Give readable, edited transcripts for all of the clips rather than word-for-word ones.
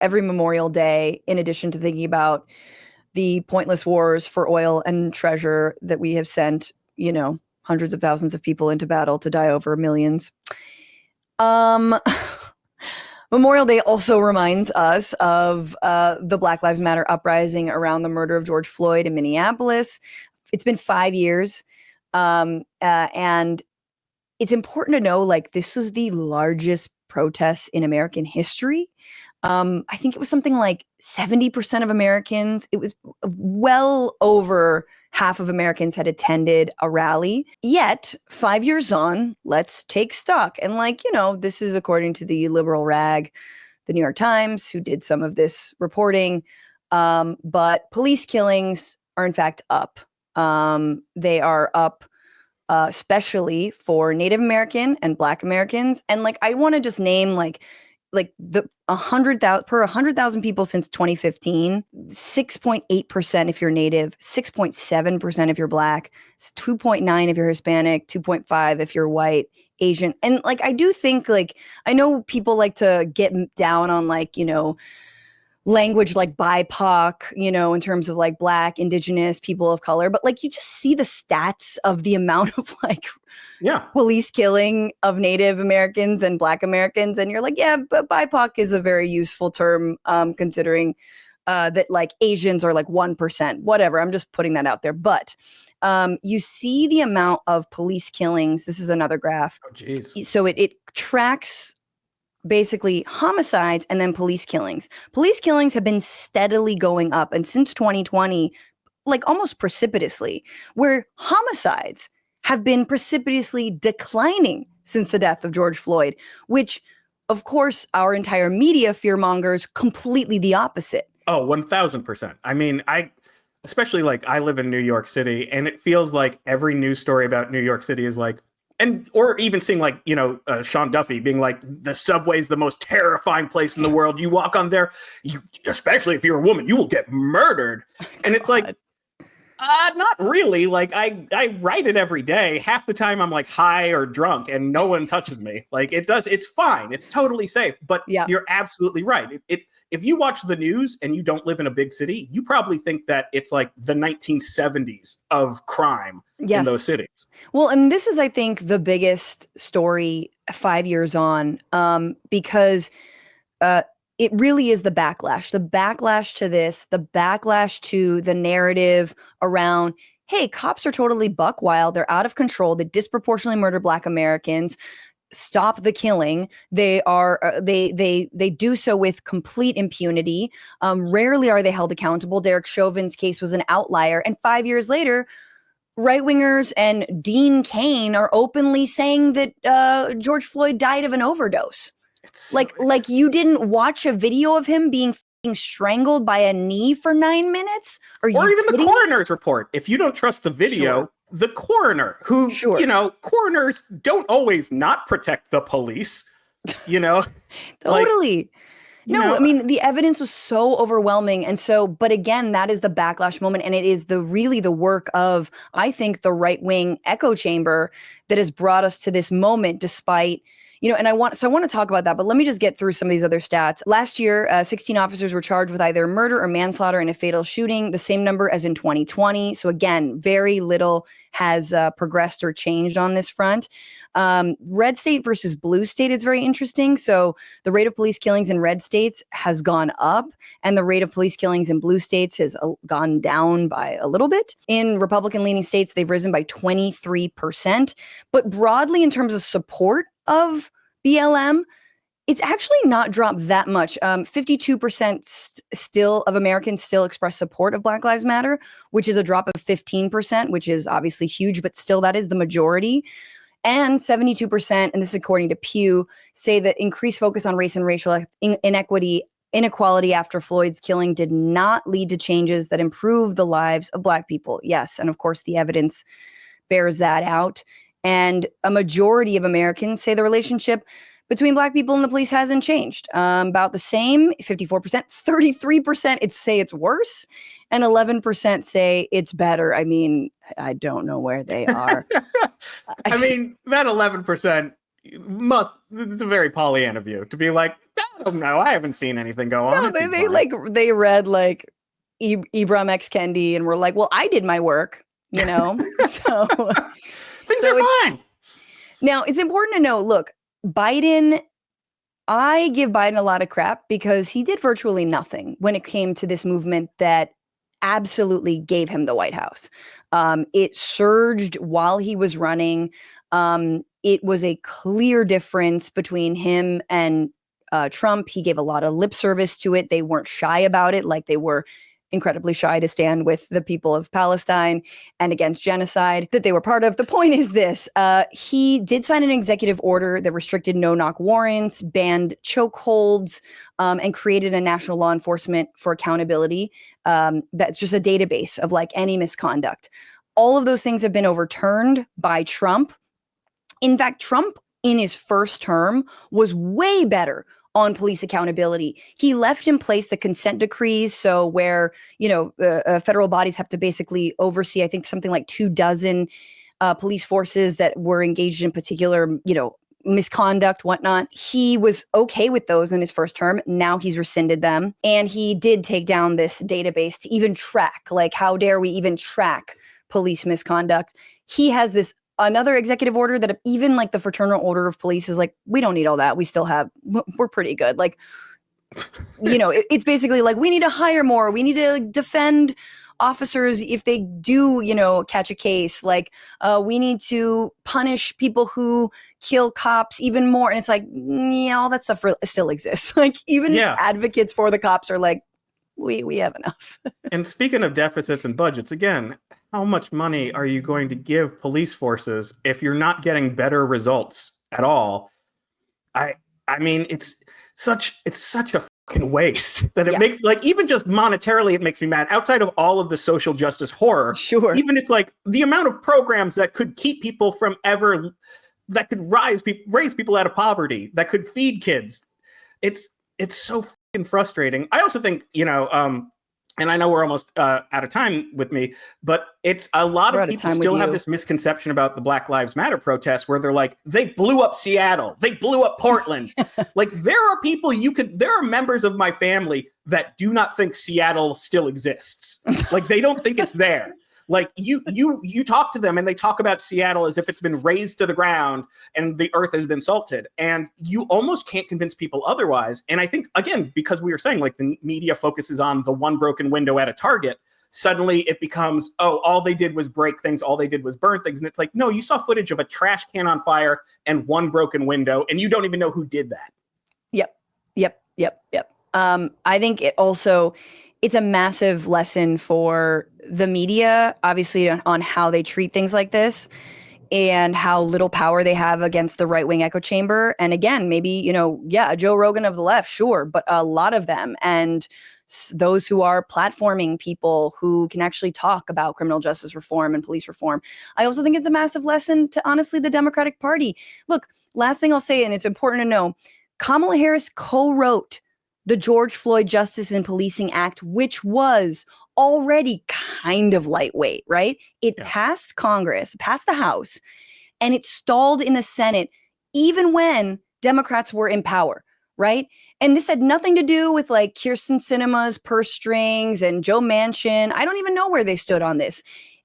every Memorial Day, in addition to thinking about the pointless wars for oil and treasure that we have sent, hundreds of thousands of people into battle to die over millions. Memorial Day also reminds us of the Black Lives Matter uprising around the murder of George Floyd in Minneapolis. It's been 5 years. And it's important to know, this was the largest protest in American history. I think it was something like 70% of Americans. It was well over half of Americans had attended a rally. Yet, 5 years on, let's take stock. And this is according to the liberal rag, the New York Times, who did some of this reporting. But police killings are in fact up. They are up, especially for Native American and Black Americans. And I want to just name the 100,000 per 100,000 people since 2015, 6.8% if you're Native, 6.7% if you're Black, 2.9 if you're Hispanic, 2.5 if you're white, Asian. And I do think I know people like to get down on language like BIPOC, in terms of Black, Indigenous, people of color. But you just see the stats of the amount of police killing of Native Americans and Black Americans. And you're yeah, but BIPOC is a very useful term, considering that Asians are 1%, whatever. I'm just putting that out there. But you see the amount of police killings. This is another graph. Oh, geez. So it tracks basically homicides and then police killings. Police killings have been steadily going up, and since 2020, almost precipitously, where homicides have been precipitously declining since the death of George Floyd, which, of course, our entire media fearmongers completely the opposite. Oh, 1000%. I mean, especially I live in New York City, and it feels like every news story about New York City is or even seeing Sean Duffy being the subway's the most terrifying place in the world. You walk on there, especially if you're a woman, you will get murdered. And it's not really. I write it every day. Half the time I'm high or drunk and no one touches me. It's fine. It's totally safe. But yeah, you're absolutely right. If you watch the news and you don't live in a big city, you probably think that it's the 1970s of crime in those cities. Well, and this is, I think, the biggest story 5 years on, because it really is the backlash to this, the backlash to the narrative around, hey, cops are totally buck wild. They're out of control. They disproportionately murder Black Americans. Stop the killing. They are they do so with complete impunity. Rarely are they held accountable. Derek Chauvin's case was an outlier, and 5 years later, right-wingers and Dean Cain are openly saying that George Floyd died of an overdose. You didn't watch a video of him being strangled by a knee for 9 minutes? Or even the coroner's report. If you don't trust the video, the coroner, who, coroners don't always not protect the police, Totally. I mean, the evidence was so overwhelming. And so, but again, that is the backlash moment. And it is really the work of, I think, the right-wing echo chamber that has brought us to this moment, despite, and I want to talk about that, but let me just get through some of these other stats. Last year, 16 officers were charged with either murder or manslaughter in a fatal shooting, the same number as in 2020. So again, very little has progressed or changed on this front. Red state versus blue state is very interesting. So the rate of police killings in red states has gone up, and the rate of police killings in blue states has gone down by a little bit. In Republican-leaning states, they've risen by 23%. But broadly, in terms of support of BLM, it's actually not dropped that much. 52% still of Americans still express support of Black Lives Matter, which is a drop of 15%, which is obviously huge, but still that is the majority. And 72%, and this is according to Pew, say that increased focus on race and racial inequality after Floyd's killing did not lead to changes that improve the lives of Black people. Yes, and of course the evidence bears that out. And a majority of Americans say the relationship between Black people and the police hasn't changed. About the same, 54%, 33% say it's worse, and 11% say it's better. I mean, I don't know where they are. I mean, that 11%, It's a very Pollyanna view to be like, I don't know, I haven't seen anything go on. No, they read like Ibram X Kendi and were like, well, I did my work, you know. So things so are it's fine. now it's important to know. Look, Biden. I give Biden a lot of crap because he did virtually nothing when it came to this movement that absolutely gave him the White House. It surged while he was running. It was a clear difference between him and Trump. He gave a lot of lip service to it. They weren't shy about it, like they were incredibly shy to stand with the people of Palestine and against genocide that they were part of. The point is this, he did sign an executive order that restricted no-knock warrants, banned chokeholds, and created a national law enforcement for accountability. That's just a database of like any misconduct. All of those things have been overturned by Trump. In fact, Trump in his first term was way better on police accountability. He left in place the consent decrees. So where, federal bodies have to basically oversee, I think something like 24 police forces that were engaged in particular, misconduct, whatnot. He was okay with those in his first term. Now he's rescinded them. And he did take down this database to even track, like, how dare we even track police misconduct? He has this another executive order that even like the Fraternal Order of Police is like, we don't need all that. We're pretty good. Like, it's basically like, we need to hire more. We need to defend officers if they do, catch a case. Like, we need to punish people who kill cops even more. And it's like, yeah, all that stuff still exists. Like, even advocates for the cops are like, we have enough. And speaking of deficits and budgets, again, how much money are you going to give police forces if you're not getting better results at all? I mean, it's such a fucking waste that it makes, like, even just monetarily, it makes me mad. Outside of all of the social justice horror, sure, even it's like the amount of programs that could keep people from that could raise people out of poverty, that could feed kids. It's so fucking frustrating. I also think, and I know we're almost out of time with me, but it's a lot of people still have this misconception about the Black Lives Matter protests where they're like, they blew up Seattle, they blew up Portland. Like, there are members of my family that do not think Seattle still exists. Like, they don't think it's there. Like, you talk to them and they talk about Seattle as if it's been razed to the ground and the earth has been salted. And you almost can't convince people otherwise. And I think, again, because we were saying, like, the media focuses on the one broken window at a Target, suddenly it becomes, oh, all they did was break things, all they did was burn things. And it's like, no, you saw footage of a trash can on fire and one broken window, and you don't even know who did that. Yep. I think it's a massive lesson for the media, obviously, on how they treat things like this and how little power they have against the right-wing echo chamber. And again, maybe, a Joe Rogan of the left, sure, but a lot of them, and those who are platforming people who can actually talk about criminal justice reform and police reform. I also think it's a massive lesson to, honestly, the Democratic Party. Look, last thing I'll say, and it's important to know, Kamala Harris co-wrote the George Floyd Justice and Policing Act, which was already kind of lightweight, right? It passed Congress, passed the House, and it stalled in the Senate, even when Democrats were in power, right? And this had nothing to do with like Kyrsten Sinema's purse strings and Joe Manchin. I don't even know where they stood on this.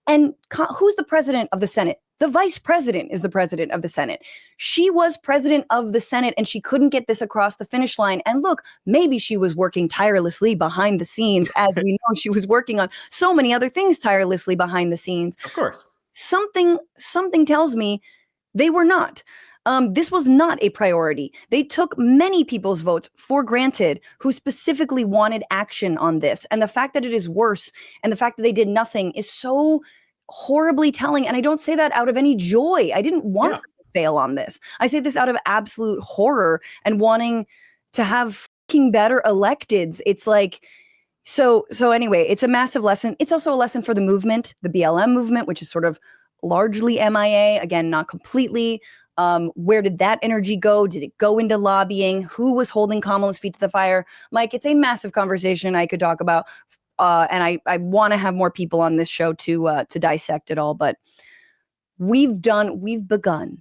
And who's the president of the Senate? The vice president is the president of the Senate. She was president of the Senate and she couldn't get this across the finish line. And look, maybe she was working tirelessly behind the scenes, as we know she was working on so many other things tirelessly behind the scenes. Of course. Something tells me they were not. This was not a priority. They took many people's votes for granted who specifically wanted action on this. And the fact that it is worse and the fact that they did nothing is so horribly telling. And I don't say that out of any joy. I didn't want to fail on this. I say this out of absolute horror and wanting to have fucking better electeds. It's like, so anyway, it's a massive lesson. It's also a lesson for the movement, the BLM movement, which is sort of largely MIA, again, not completely. Where did that energy go? Did it go into lobbying? Who was holding Kamala's feet to the fire? Mike, it's a massive conversation I could talk about. And I want to have more people on this show to dissect it all, but we've begun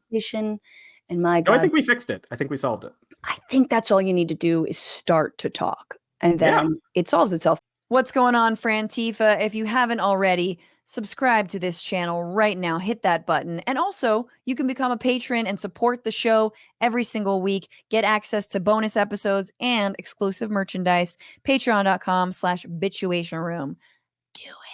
conversation. And my No, I God, think we fixed it. I think we solved it. I think that's all you need to do is start to talk, and Yeah. then it solves itself. What's going on, Frantifa? If you haven't already, subscribe to this channel right now. Hit that button. And also, you can become a patron and support the show every single week. Get access to bonus episodes and exclusive merchandise. Patreon.com/bitchuation room. Do it.